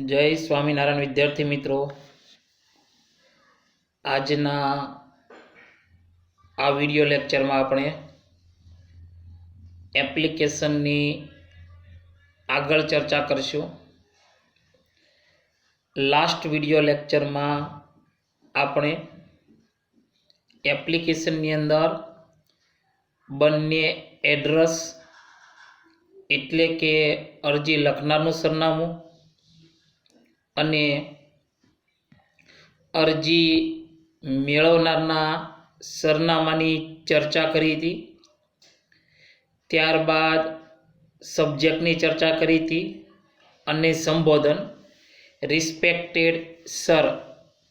જય સ્વામિનારાયણ વિદ્યાર્થી મિત્રો, આજના આ વિડિયો લેક્ચરમાં આપણે એપ્લિકેશનની આગળ ચર્ચા કરશું. લાસ્ટ વિડિયો લેક્ચરમાં આપણે એપ્લિકેશનની અંદર બંને એડ્રેસ એટલે કે અરજી લખનારનું સરનામું અને અરજી મેળવનારના સરનામાની ચર્ચા કરી હતી. ત્યારબાદ સબ્જેક્ટની ચર્ચા કરી હતી અને સંબોધન રિસ્પેક્ટેડ સર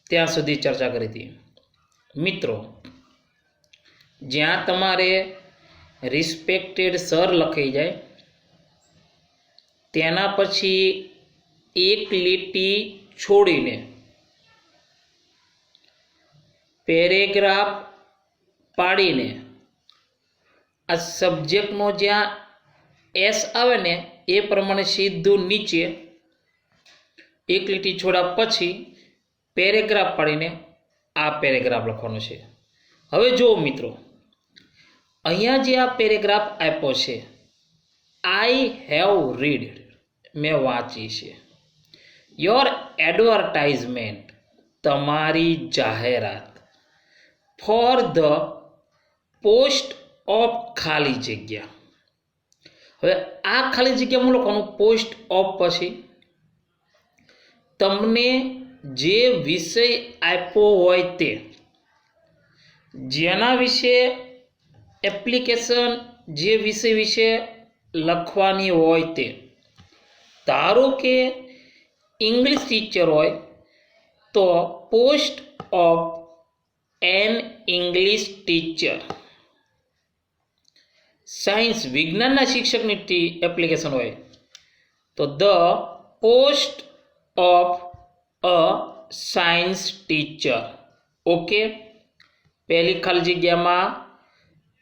ત્યાં સુધી ચર્ચા કરી હતી. મિત્રો, જ્યાં તમારે રિસ્પેક્ટેડ સર લખાઈ જાય તેના પછી એક લીટી છોડીને પેરેગ્રાફ પાડીને આ સબ્જેક્ટનો જ્યાં એસ આવે ને એ પ્રમાણે સીધું નીચે એક લીટી છોડ્યા પછી પેરેગ્રાફ પાડીને આ પેરેગ્રાફ લખવાનો છે. હવે જુઓ મિત્રો, અહીંયા જે આ પેરેગ્રાફ આપ્યો છે, આઈ હેવ રીડ, મેં વાંચી છે. યોર એડવર્ટાઇઝમેન્ટ, તમારી જાહેરાત. ફોર ધ પોસ્ટ ઓફ, ખાલી જગ્યા. હવે આ ખાલી જગ્યામાં લખવાનું પોસ્ટ ઓફ પછી તમને જે વિષય આપ્યો હોય તે, જેના વિશે એપ્લિકેશન જે વિષય વિશે લખવાની હોય તે. ધારો કે ઇંગ્લિશ ટીચર હોય તો post of N English teacher. Science વિજ્ઞાનના શિક્ષકની એપ્લિકેશન હોય તો the post of a science teacher. Okay, પહેલી ખાલી જગ્યામાં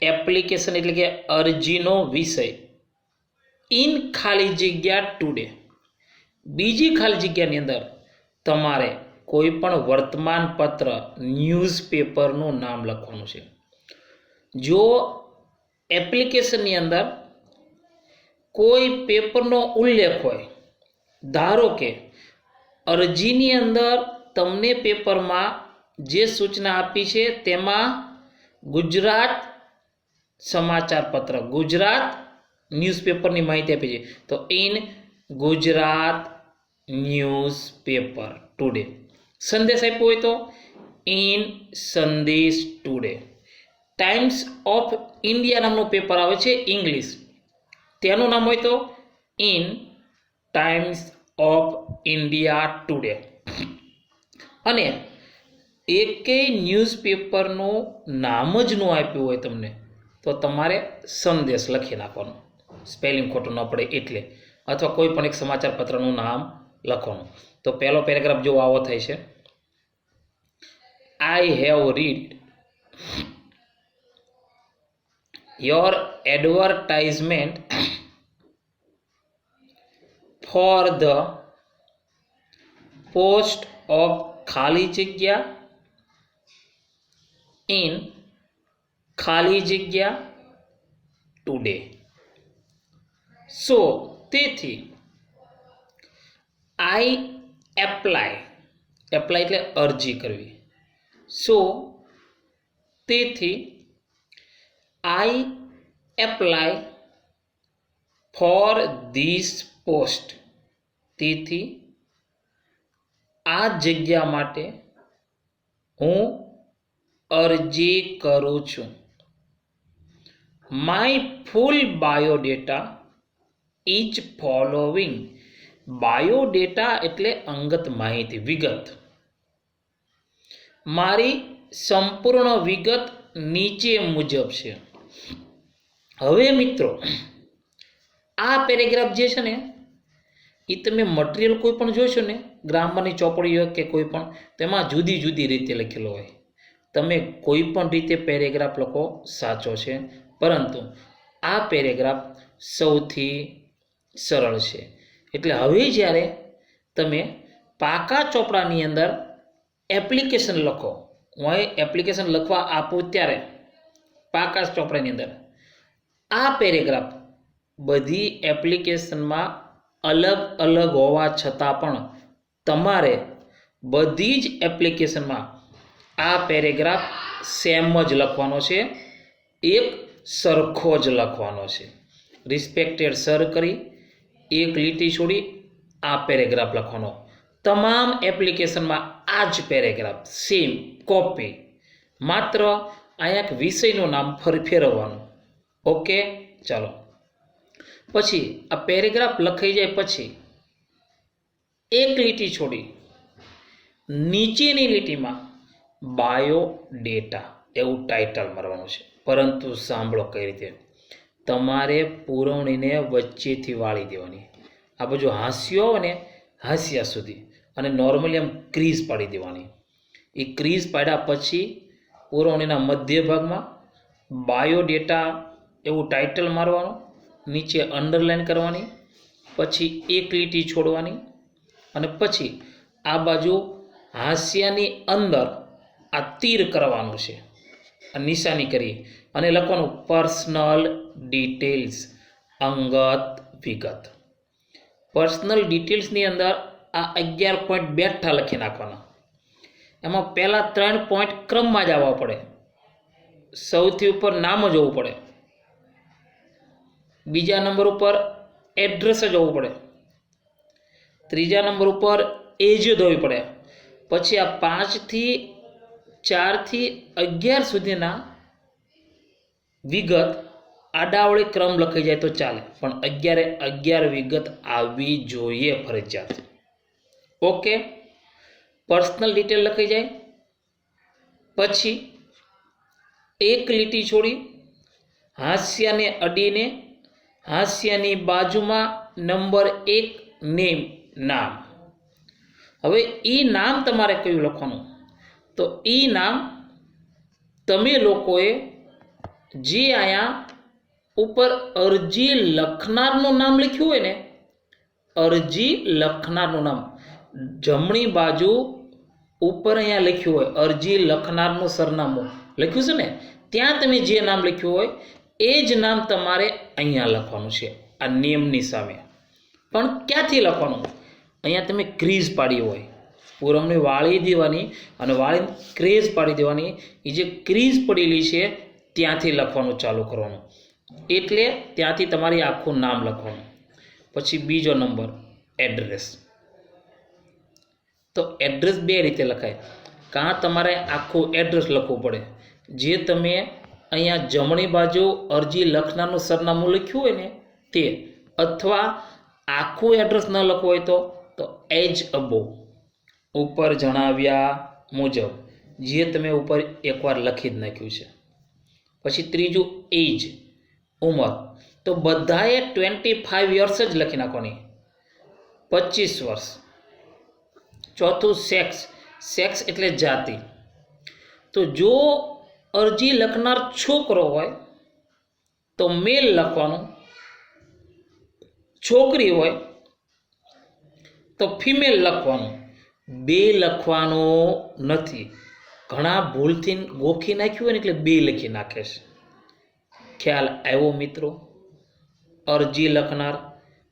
એપ્લિકેશન એટલે કે અરજીનો વિષય, ઇન ખાલી જગ્યા ટુડે. બીજી ખાલી જગ્યાની અંદર તમારે કોઈ પણ વર્તમાનપત્ર ન્યૂઝપેપરનું નામ લખવાનું છે. જો એપ્લિકેશનની અંદર કોઈ પેપરનો ઉલ્લેખ હોય, ધારો કે અરજીની અંદર તમને પેપરમાં જે સૂચના આપી છે તેમાં ગુજરાત સમાચાર પત્ર, ગુજરાત ન્યૂઝપેપરની માહિતી આપી છે, તો ઇન ગુજરાત ન્યૂઝપેપર ટુડે. સંદેશ આપ્યો હોય તો ઇન સંદેશ ટુડે. ટાઈમ્સ ઓફ ઇન્ડિયા નામનું પેપર આવે છે ઇંગ્લિશ, તેનું નામ હોય તો in times of India today. અને એકેય ન્યૂઝપેપરનું નામ જ ન આપ્યું હોય તમને તો તમારે સંદેશ લખી નાખવાનો, સ્પેલિંગ ખોટું ન પડે એટલે, અથવા કોઈ પણ એક સમાચાર પત્રનું નામ લખવાનું. તો પહેલો પેરેગ્રાફ જો આવો થાય છે, I have read your advertisement for the post of ખાલી જગ્યા ઇન ખાલી જગ્યા ટુડે. સો તેથી આઈ એપ્લાય, એપ્લાય એટલે અરજી કરવી. સો તેથી આઈ એપ્લાય ફોર ધીસ પોસ્ટ. તેથી આ જગ્યા માટે હું અરજી કરું છું. My full biodata is following. Biodata એટલે અંગત માહિતી, વિગત. મારી સંપૂર્ણ વિગત નીચે મુજબ છે. હવે મિત્રો, આ પેરેગ્રાફ જે છે ને એ તમે મટીરિયલ કોઈ પણ જોશો ને, ગ્રામરની ચોપડી હોય કે કોઈ પણ, તેમાં જુદી જુદી રીતે લખેલો હોય. તમે કોઈ પણ રીતે પેરેગ્રાફ લખો સાચો છે, પરંતુ આ પેરેગ્રાફ સૌથી સરળ છે. એટલે હવે જ્યારે તમે પાકા ચોપડાની અંદર એપ્લિકેશન લખો. હું અહીં એપ્લિકેશન લખવા આપું ત્યારે પાકા ચોપડાની અંદર આ પેરેગ્રાફ બધી એપ્લિકેશનમાં અલગ અલગ હોવા છતાં પણ તમારે બધી જ એપ્લિકેશનમાં આ પેરેગ્રાફ સેમ જ લખવાનો છે, એક સરખો જ લખવાનો છે. રિસ્પેક્ટેડ સર કરી એક લીટી છોડી આ પેરેગ્રાફ લખવાનો. તમામ એપ્લિકેશનમાં આ જ પેરેગ્રાફ સેમ કોપી, માત્ર અહીંયા એક વિષયનું નામ ફેરવવાનું. ઓકે, ચાલો. પછી આ પેરેગ્રાફ લખાઈ જાય પછી એક લીટી છોડી નીચેની લીટીમાં બાયોડેટા એવું ટાઇટલ મારવાનું છે. પરંતુ સાંભળો કઈ રીતે. તમારે પુરવણીને વચ્ચેથી વાળી દેવાની. આ બાજુ હાસ્યો આવે ને હાસ્યા સુધી, અને નોર્મલી આમ ક્રીઝ પાડી દેવાની. એ ક્રીઝ પાડ્યા પછી પુરવણીના મધ્ય ભાગમાં બાયોડેટા એવું ટાઇટલ મારવાનું, નીચે અંડરલાઇન કરવાની, પછી એક લીટી છોડવાની, અને પછી આ બાજુ હાસ્યાની અંદર આ તીર કરવાનું છે, આ નિશાની કરી અને લખવાનું પર્સનલ ડિટેલ્સ, અંગત વિગત. પર્સનલ ડિટેલ્સની અંદર આ 11 પોઈન્ટ બેઠા લખી નાખવાના. એમાં પહેલા 3 પોઈન્ટ ક્રમમાં જ આવવા પડે. સૌથી ઉપર નામ જ હોવું પડે, બીજા નંબર ઉપર એડ્રેસ જ હોવું પડે, ત્રીજા નંબર ઉપર એજ જ હોવી પડે. પછી આ 5 થી 4 થી 11 સુધીના વિગત આડાવળી ક્રમ લખાઈ જાય તો ચાલે, પણ 11 વિગત આવવી જોઈએ ફરજિયાત. ઓકે, પર્સનલ ડિટેલ લખાઈ જાય પછી એક લીટી છોડી હાસ્યાને અડીને હાસ્યાની બાજુમાં નંબર 1 નેમ, નામ. હવે એ નામ તમારે કયું લખવાનું? તો એ નામ તમે લોકોએ જે અહીંયા ઉપર અરજી લખનારનું નામ લખ્યું હોય ને, અરજી લખનારનું નામ જમણી બાજુ ઉપર અહીંયા લખ્યું હોય અરજી લખનારનું સરનામું લખ્યું છે ને, ત્યાં તમે જે નામ લખ્યું હોય એ જ નામ તમારે અહીંયા લખવાનું છે, આ નેમની સામે. પણ ક્યાંથી લખવાનું? અહીંયા તમે ક્રીઝ પાડી હોય, પુરવણી વાળી દેવાની અને વાળી ક્રેઝ પાડી દેવાની. એ જે ક્રીઝ પડેલી છે ત્યાંથી લખવાનું ચાલુ કરવાનું, એટલે ત્યાંથી તમારી આખું નામ લખવાનું. પછી બીજો નંબર એડ્રેસ. તો એડ્રેસ બે રીતે લખાય. કાં તમારે આખું એડ્રેસ લખવું પડે, જે તમે અહીંયા જમણી બાજુ અરજી લખનારનું સરનામું લખ્યું હોય ને તે, અથવા આખું એડ્રેસ ન લખવું હોય તો એજ અબો, ઉપર જણાવ્યા મુજબ, જે તમે ઉપર એકવાર લખી જ નાખ્યું છે. પછી ત્રીજું એજ, ઉંમર. તો બધાએ 25 યર્સ જ લખી નાખવાની, 25 વર્ષ. ચોથું સેક્સ. સેક્સ એટલે જાતિ. તો જો અરજી લખનાર છોકરો હોય તો મેલ લખવાનું, છોકરી હોય તો ફિમેલ લખવાનું. બે લખવાનો નથી. ઘણા ભૂલથી ગોખી નાખ્યું હોય ને એટલે બે લખી નાખે છે. ખ્યાલ આવ્યો મિત્રો? અરજી લખનાર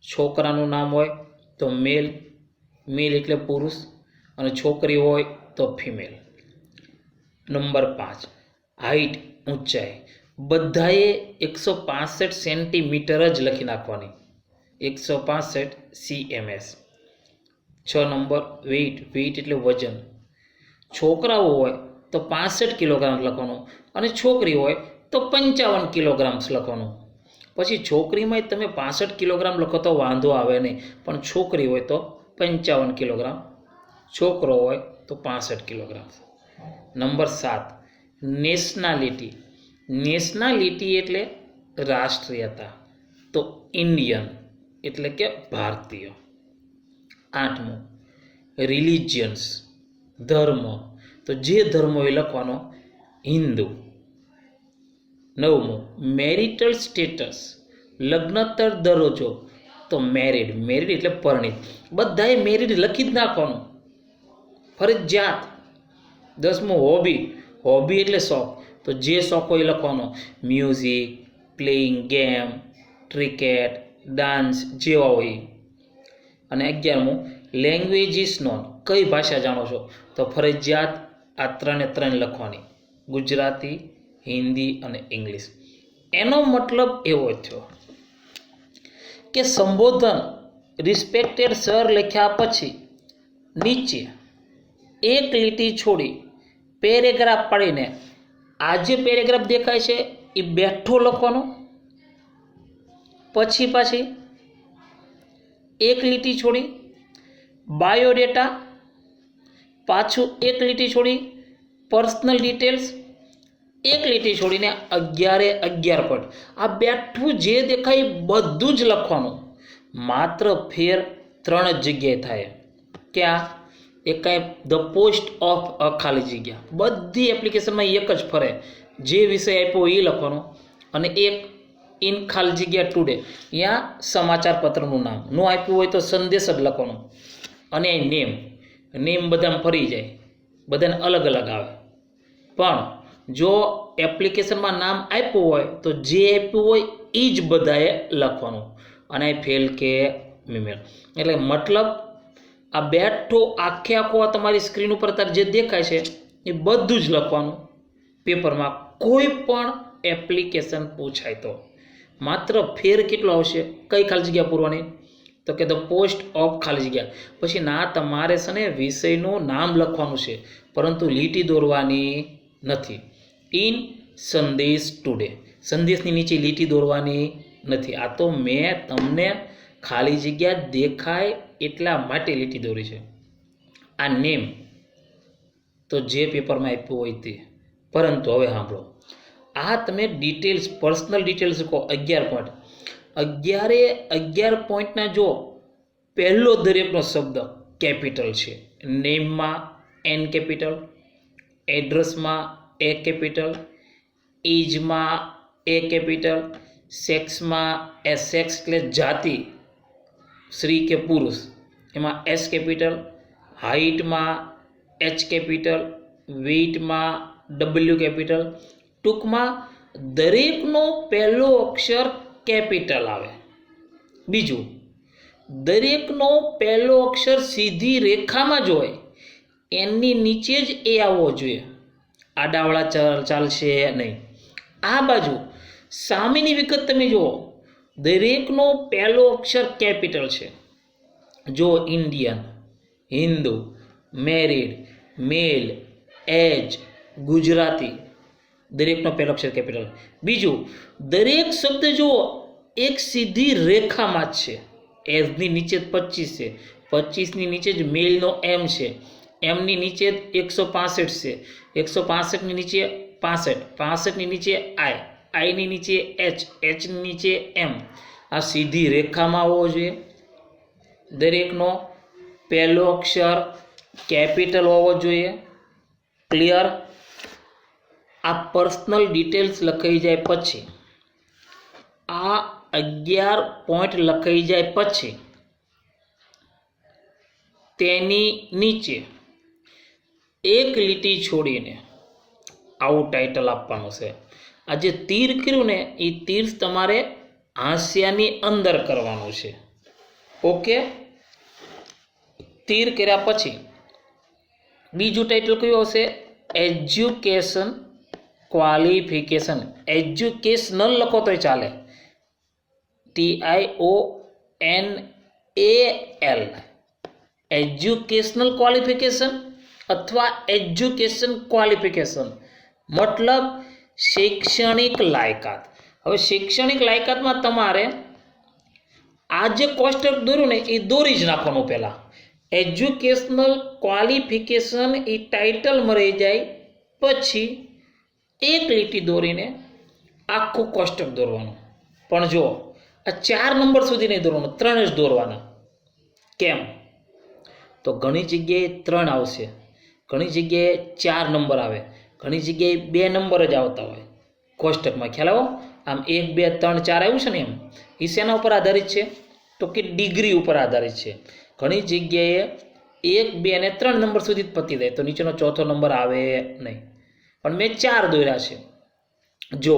છોકરાનું નામ હોય તો મેલ, મેલ એટલે પુરુષ, અને છોકરી હોય તો ફિમેલ. નંબર 5 હાઈટ, ઊંચાઈ. બધાએ 165 સેન્ટીમીટર જ લખી નાખવાની, 165 cms. 6 number weight. વેઇટ એટલે વજન. છોકરાઓ હોય તો 65 કિલોગ્રામ લખવાનું, અને છોકરી હોય તો 55 કિલોગ્રામ્સ લખવાનું. પછી છોકરીમાં તમે 65 કિલોગ્રામ લખો તો વાંધો આવે નહીં, પણ છોકરી હોય તો 55 કિલોગ્રામ, છોકરો હોય તો 65 કિલોગ્રામ. Number 7 nationality. નેશનાલિટી એટલે રાષ્ટ્રીયતા. તો ઇન્ડિયન એટલે કે ભારતીય. 8મું રિલિજિયન્સ, ધર્મ. તો જે ધર્મ એ લખવાનો, હિન્દુ. 9મું મેરિટલ સ્ટેટસ, લગ્નોત્તર દરજ્જો. તો તો મેરિડ. મેરિડ એટલે પરણિત. બધાએ મેરિડ લખી જ નાખવાનું ફરજિયાત. 10મું હોબી. હોબી એટલે શોખ, તો જે શોખ હોય એ લખવાનો. Music, playing game, cricket, dance જેવા હોય. અને 11મું લેંગ્વેજીસ નોન. કઈ ભાષા જાણો છો? તો ફરજિયાત આ 3 લખવાની, ગુજરાતી, હિન્દી અને ઇંગ્લિશ. એનો મતલબ એવો થયો કે સંબોધન રિસ્પેક્ટેડ સર લખ્યા પછી નીચે એક લીટી છોડી પેરેગ્રાફ પાડીને આ જે પેરેગ્રાફ દેખાય છે એ બેઠો લખવાનો. પછી પાછી એક લીટી છોડી બાયોડેટા, પાછું એક લીટી છોડી પર્સનલ ડિટેલ્સ, એક લીટી છોડીને 11 પોઈન્ટ. આ બેઠું જે દેખાય બધું જ લખવાનું. માત્ર ફેર 3 જ જગ્યાએ થાય. ક્યાં? એક કાંઈ ધ પોસ્ટ ઓફ ખાલી જગ્યા. બધી એપ્લિકેશનમાં એક જ ફરે. જે વિષય આપ્યો એ લખવાનો. અને એક ઇન ખાલી જગ્યા ટુડે, ત્યાં સમાચાર પત્રનું નામ નો આપ્યું હોય તો સંદેશ જ લખવાનો. અને નેમ બધામાં ફરી જાય, બધાને અલગ અલગ આવે. પણ જો એપ્લિકેશનમાં નામ આપ્યું હોય તો જે આપ્યું હોય એ જ બધાએ લખવાનું. અને ફેલ કે મિમેલ એટલે મતલબ આ બેઠો આખે આખો તમારી સ્ક્રીન ઉપર અત્યારે જે દેખાય છે એ બધું જ લખવાનું પેપરમાં. કોઈ પણ એપ્લિકેશન પૂછાય તો માત્ર ફેર કેટલો આવશે? કઈ ખાલી જગ્યા પૂરવાની? તો કે ધ પોસ્ટ ઓફ ખાલી જગ્યા. પછી ના તમારે છે ને વિષયનું નામ લખવાનું છે, પરંતુ લીટી દોરવાની નથી. ઇન સંદેશ ટુડે, સંદેશની નીચે લીટી દોરવાની નથી. આ તો મેં તમને ખાલી જગ્યા દેખાય એટલા માટે લીટી દોરી છે. આ નેમ તો જે પેપરમાં આપ્યું હોય તે. પરંતુ હવે સાંભળો, આ તમે ડિટેલ્સ, પર્સનલ ડિટેલ્સ કહો 11 પોઈન્ટ. 11 પોઈન્ટના જો પહેલો દરેકનો શબ્દ કેપિટલ છે. નેમમાં એન કેપિટલ, એડ્રેસમાં એ કેપિટલ, એજમાં એ કેપિટલ, સેક્સમાં એ, સેક્સ એટલે જાતિ, સ્ત્રી કે પુરુષ, એમાં એસ કેપિટલ, હાઇટમાં એચ કેપિટલ, વેઇટમાં ડબલ્યુ કેપિટલ. ટૂંકમાં દરેકનો પહેલો અક્ષર કેપિટલ આવે. બીજું, દરેકનો પહેલો અક્ષર સીધી રેખામાં જ હોય, એની નીચે જ એ આવવો જોઈએ. આડાવાળા ચાલશે નહીં. આ બાજુ સામેની વિગત તમે જુઓ, દરેકનો પહેલો અક્ષર કેપિટલ છે. જો ઇન્ડિયન, હિન્દુ, મેરિડ, મેલ, એજ, ગુજરાતી, દરેકનો પહેલો અક્ષર કેપિટલ. બીજું, દરેક શબ્દ જુઓ એક સીધી રેખામાં જ છે. એઝની નીચે 25 છે, 25ની નીચે જ મેલનો એમ છે, એમની નીચે 165 છે, 165ની નીચે 65, 65ની નીચે આઈ, આઈની નીચે એચ, એચની નીચે એમ. આ સીધી રેખામાં હોવો જોઈએ. દરેકનો પહેલો અક્ષર કેપિટલ હોવો જોઈએ. ક્લિયર? આ પર્સનલ ડિટેલ્સ લખાઈ જાય પછી, આ 11 પોઈન્ટ લખાઈ જાય પછી તેની નીચે એક લીટી છોડીને આવું ટાઇટલ આપવાનું છે. આ જે તીર કર્યું ને એ તીર તમારે હાંસિયાની અંદર કરવાનું છે. ઓકે? તીર કર્યા પછી બીજું ટાઇટલ કયું હશે? Education qualification. એજ્યુકેશનલ લખો તોય ચાલે, TIONAL, એજ્યુકેશનલ ક્વોલિફિકેશન અથવા એજ્યુકેશન ક્વોલિફિકેશન મતલબ શૈક્ષણિક લાયકાત. હવે શૈક્ષણિક લાયકાતમાં તમારે આ જે કોષ્ટક દોર્યું ને એ દોરી જ નાખવાનું. પહેલાં એજ્યુકેશનલ ક્વોલિફિકેશન એ ટાઇટલમાં રહી જાય, પછી એક લીટી દોરીને આખું કોષ્ટક દોરવાનું. પણ જો આ 4 નંબર સુધી નહીં દોરવાનું, 3 જ દોરવાના. કેમ? તો ઘણી જગ્યાએ 3 આવશે, ઘણી જગ્યાએ 4 નંબર આવે, ઘણી જગ્યાએ 2 નંબર જ આવતા હોય કોષ્ટકમાં. ખ્યાલ આવો? આમ 1 2 3 4 આવ્યું છે ને, એમ એ શેના ઉપર આધારિત છે? તો કે ડિગ્રી ઉપર આધારિત છે. ઘણી જગ્યાએ 1, 2 અને 3 નંબર સુધી જ પતી જાય, તો નીચેનો ચોથો નંબર આવે નહીં. પણ મેં 4 દોર્યા છે. જો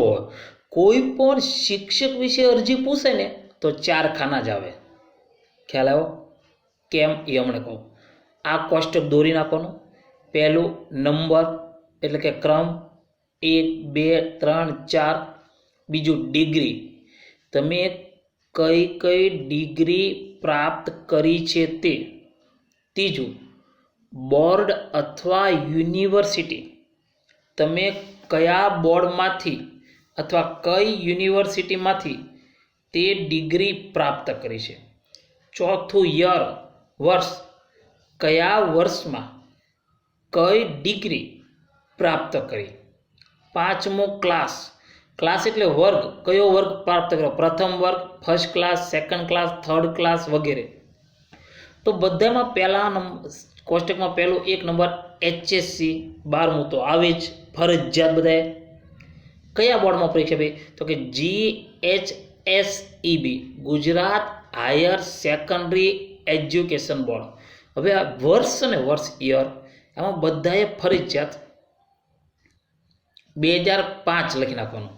કોઈ પણ શિક્ષક વિશે અરજી પૂછે ને તો 4 ખાના જ આવે. ખ્યાલ આવ્યો? કેમ એ હમણાં કહું. આ કોષ્ટક દોરી નાખવાનું. પહેલું નંબર એટલે કે ક્રમ 1, 2, 3, 4. બીજું ડિગ્રી, તમે કઈ કઈ ડિગ્રી પ્રાપ્ત કરી છે તે. ત્રીજું બોર્ડ અથવા યુનિવર્સિટી, તમે કયા બોર્ડમાંથી અથવા કઈ યુનિવર્સિટીમાંથી તે ડિગ્રી પ્રાપ્ત કરી છે. ચોથું યર, વર્ષ, કયા વર્ષમાં કઈ ડિગ્રી પ્રાપ્ત કરી. પાંચમો ક્લાસ, ક્લાસ એટલે વર્ગ, કયો વર્ગ પ્રાપ્ત કર્યો, પ્રથમ વર્ગ, first class, second class, third class વગેરે. તો બધામાં પહેલા કોષ્ટકમાં પહેલું 1 નંબર HSC 12મું તો આવે જ ફરજિયાત બધાએ. કયા બોર્ડમાં પરીક્ષા ભાઈ? તો કે GHSEB, Gujarat higher secondary education board. હવે આ વર્ષ અને વર્ષ યર આમાં બધાએ ફરજિયાત 2005 લખી નાખવાનું.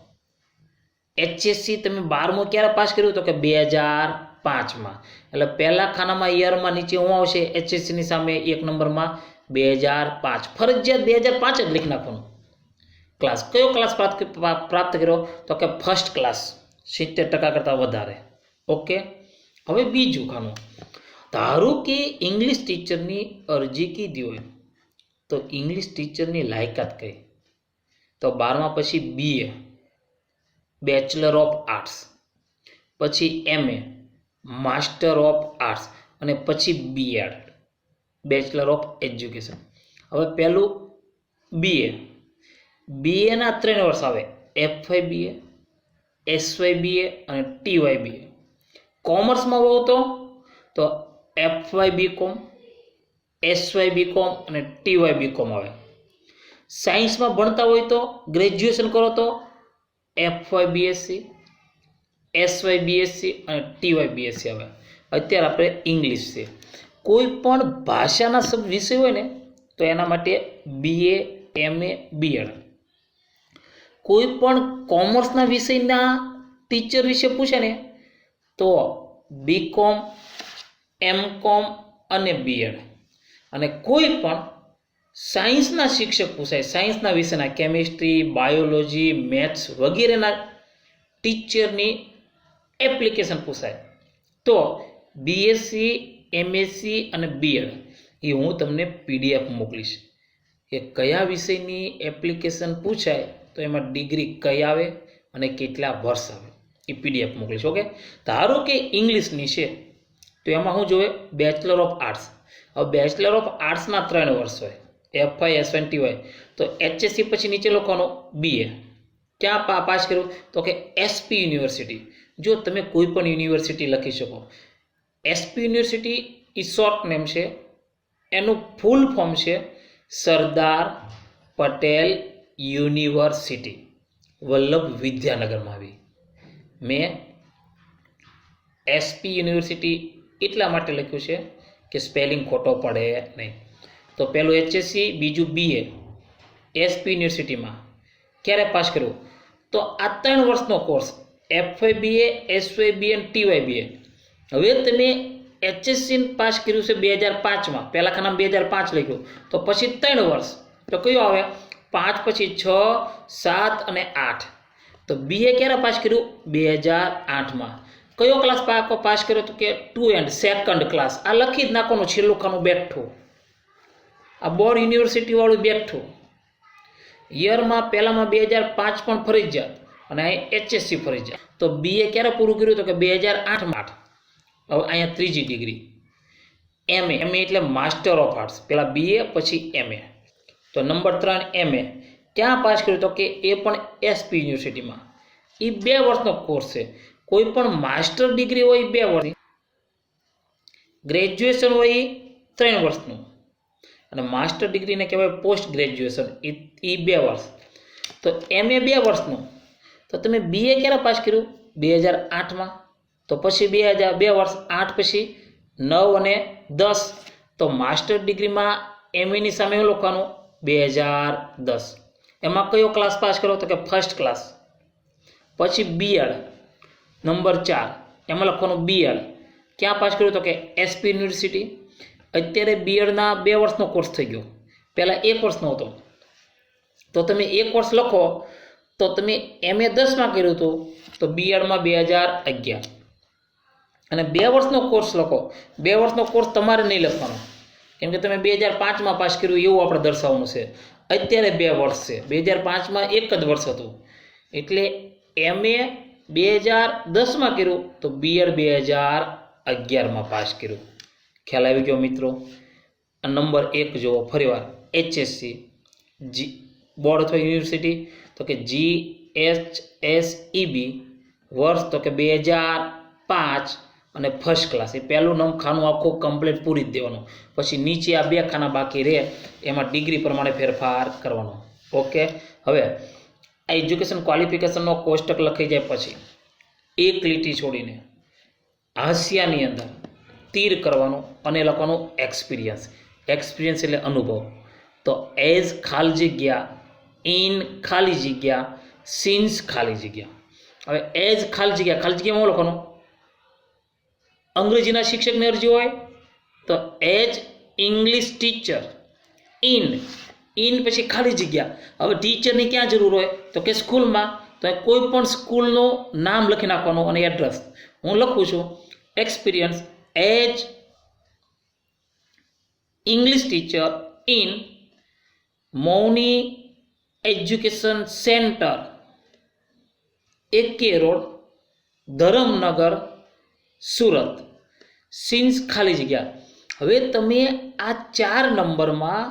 HSC તમે 12મું ક્યારે પાસ કર્યું? તો કે 2005માં. એટલે પહેલા ખાનામાં યરમાં નીચે હું આવશે HSC ની સામે 1 નંબરમાં 2005. ફરજિયાત 2005 જ લખી નાખવાનું. ક્લાસ, કયો ક્લાસ પ્રાપ્ત કર્યો? તો કે ફર્સ્ટ ક્લાસ, 70% કરતાં વધારે. ઓકે. હવે બીજું ખાનું, ધારો કે ઇંગ્લિશ ટીચરની અરજી કીધી હોય તો ઇંગ્લિશ ટીચરની લાયકાત કઈ? તો 12મા પછી BA, બેચલર ઓફ આર્ટ્સ, પછી MA, માસ્ટર ઓફ આર્ટ્સ, અને પછી BEd, બેચલર ઓફ એજ્યુકેશન. હવે પહેલું BA. BAના 3 વર્ષ આવે, FY BA, SY BA અને TY BA. કોમર્સમાં હોવ તો FY BCom, SY BCom અને TY BCom આવે. સાયન્સમાં ભણતા હોય તો ગ્રેજ્યુએશન કરો તો FY BSc, SY BSc અને TY BSc આવે. અત્યારે આપણે ઇંગ્લિશ છે. કોઈ પણ ભાષાના વિષય હોય ને તો એના માટે BA, MA, BEd. કોઈ પણ કોમર્સના વિષયના ટીચર વિશે પૂછે ને તો BCom, MCom અને BEd. અને કોઈ પણ સાયન્સના શિક્ષક પૂછાય, સાયન્સના વિષયના કેમિસ્ટ્રી, બાયોલોજી, મેથ્સ વગેરેના ટીચરની એપ્લિકેશન પૂછાય તો BSc, MSc અને BEd એ હું તમને PDF મોકલીશ કે કયા વિષયની એપ્લિકેશન પૂછાય તો એમાં ડિગ્રી કઈ આવે અને કેટલા વર્ષ આવે, એ PDF મોકલીશ. ઓકે. ધારો કે ઇંગ્લિશની છે તો એમાં હું જોવે બેચલર ઓફ આર્ટ્સ. હવે બેચલર ઓફ આર્ટ્સના 3 વર્ષ હોય, FY, SY, TY. તો HSC પછી નીચે લખવાનું BA. ક્યાં પાસ કર્યું? તો કે SP યુનિવર્સિટી. જો તમે કોઈ પણ યુનિવર્સિટી લખી શકો. SP યુનિવર્સિટી એ શોર્ટ નેમ છે, એનું ફૂલ ફોર્મ છે સરદાર પટેલ યુનિવર્સિટી, વલ્લભ વિદ્યાનગરમાં આવી. મેં SP યુનિવર્સિટી એટલા માટે લખ્યું છે કે સ્પેલિંગ ખોટો પડે નહીં. તો પહેલું HSC, બીજું BA, SP યુનિવર્સિટીમાં ક્યારે પાસ કર્યું? તો આ 3 વર્ષનો course, FY BA, SY BA અને TY BA. હવે તમે HSC પાસ કર્યું છે 2005માં, પહેલા ખાનામાં 2005 લખ્યું, તો પછી 3 વર્ષ તો કયો આવે? 5 પછી 6, 7 અને 8. તો BA ક્યારે પાસ કર્યું? 2008માં. કયો ક્લાસ પાસ કર્યો? તો કે 2 એન્ડ સેકન્ડ ક્લાસ. આ લખી જ નાખવાનું, છેલ્લું ખાનું બેઠું. આ બોર્ડ યુનિવર્સિટી વાળું બેઠું. યરમાં પહેલામાં 2005 પણ ફરજિયાત અને અહીં HSC ફરજિયાત. તો BA ક્યારે પૂરું કર્યું? તો કે 2008માં. હવે અહીંયા ત્રીજી ડિગ્રી MA. MA એટલે માસ્ટર ઓફ આર્ટ્સ. પહેલાં BA પછી MA. તો નંબર 3 MA ક્યાં પાસ કર્યું? તો કે એ પણ SP યુનિવર્સિટીમાં. એ 2 વર્ષનો કોર્સ છે. કોઈ પણ માસ્ટર ડિગ્રી હોય 2 વર્ષની, ગ્રેજ્યુએશન હોય 3 વર્ષનું, અને માસ્ટર ડિગ્રીને કહેવાય પોસ્ટ ગ્રેજ્યુએશન, એ 2 વર્ષ. તો MA 2 વર્ષનું. તો તમે BA ક્યારે પાસ કર્યું? 2008માં. તો પછી 2 વર્ષ 8 પછી 9 અને 10 તો માસ્ટર ડિગ્રીમાં એમએની સામે શું લખવાનું 2010 એમાં કયો ક્લાસ પાસ કર્યો તો કે ફર્સ્ટ ક્લાસ પછી બીએડ નંબર 4 એમાં લખવાનું બીએડ ક્યાં પાસ કર્યું તો કે એસપી યુનિવર્સિટી અત્યારે બીએડના 2 વર્ષનો કોર્સ થઈ ગયો પહેલાં 1 વર્ષનો હતો તો તમે 1 વર્ષ લખો તો તમે એમએ 10માં કર્યું હતું તો બીએડમાં 2011 અને 2 વર્ષનો કોર્સ લખો 2 વર્ષનો કોર્સ તમારે નહીં લખવાનો કેમ કે તમે 2005માં પાસ કર્યું એવું આપણે દર્શાવવાનું છે અત્યારે 2 વર્ષ છે 2005માં 1 જ વર્ષ હતું એટલે એમએ 2010માં કર્યું તો બીએડ 2011માં પાસ કર્યું ખ્યાલ આવી ગયો મિત્રો નંબર 1 જુઓ ફરીવાર એચએસસી બોર્ડ અથવા યુનિવર્સિટી તો કે GHSEB વર્ષ તો કે 2005 અને ફર્સ્ટ ક્લાસ એ પહેલું નામ ખાનું આખું કમ્પ્લીટ પૂરી જ દેવાનું પછી નીચે આ 2 ખાના બાકી રહે એમાં ડિગ્રી પ્રમાણે ફેરફાર કરવાનો ઓકે હવે આ એજ્યુકેશન ક્વોલિફિકેશનનો કોષ્ટક લખાઈ જાય પછી એક લીટી છોડીને હાંસિયાની અંદર તીર કરવાનું અને લખવાનું એક્સપિરિયન્સ એટલે અનુભવ તો એઝ ખાલી જગ્યા ઇન ખાલી જગ્યા સિન્સ ખાલી જગ્યા હવે એઝ ખાલી જગ્યામાં લખવાનું અંગ્રેજીના શિક્ષકની અરજી હોય તો એજ ઇંગ્લિશ ટીચર ઇન પછી ખાલી જગ્યા હવે ટીચરની ક્યાં જરૂર હોય તો કે સ્કૂલમાં તો કોઈ પણ સ્કૂલનું નામ લખી નાખવાનું અને એડ્રેસ હું લખું છું એક્સપિરિયન્સ એજ English teacher in Mauni education centre AK road Dharamnagar Surat since ખાલી જગ્યા હવે તમે આ 4 નંબરમાં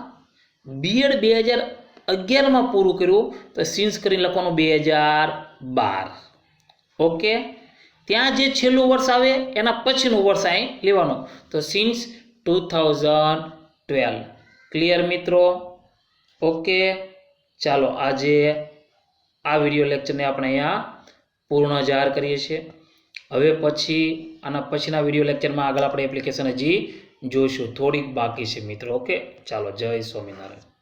બીએડ 2011માં પૂરું કર્યું તો સિન્સ કરીને લખવાનું 2012 ઓકે ત્યાં જે છેલ્લું વર્ષ આવે એના પછીનું વર્ષ અહીં લેવાનું તો સિન્સ 2012 ક્લિયર મિત્રો ઓકે ચાલો આજે આ વિડીયો લેક્ચરને આપણે અહીંયા પૂર્ણ જાહેર કરીએ છીએ હવે પછી આના પછીના વિડીયો લેક્ચરમાં આગળ આપણે એપ્લિકેશન હજી જોઈશું થોડીક બાકી છે મિત્રો ઓકે ચાલો જય સ્વામિનારાયણ